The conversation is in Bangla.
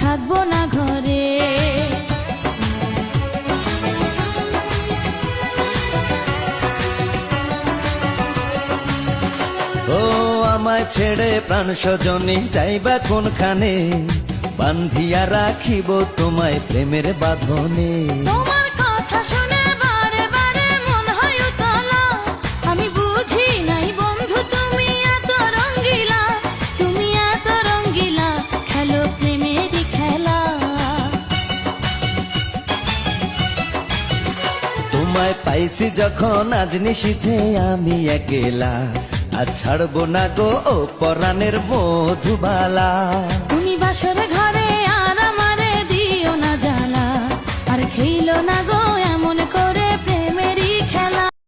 থাকবো না ঘরে। ও আমায় ছেড়ে প্রাণ স্বজনী যাইবা কোনখানে, বান্ধিয়া রাখিব তোমায় প্রেমের বাঁধনে। তোমার কথা শুনে বারে বারে মন হয় উতলা, আমি বুঝি নাই বন্ধু তুমি এত রঙ্গিলা, তুমি এত রঙ্গিলা, খেলো প্রেমেরই খেলা। তোমায় পাইছি যখন আজ নিশীথে আমি একেলা, আর ছাড়বো না গো ও পরাণের মধুবালা। তুমি বাসর ঘরে আর আমারে দিও না জ্বালা, আর খেইলো না গো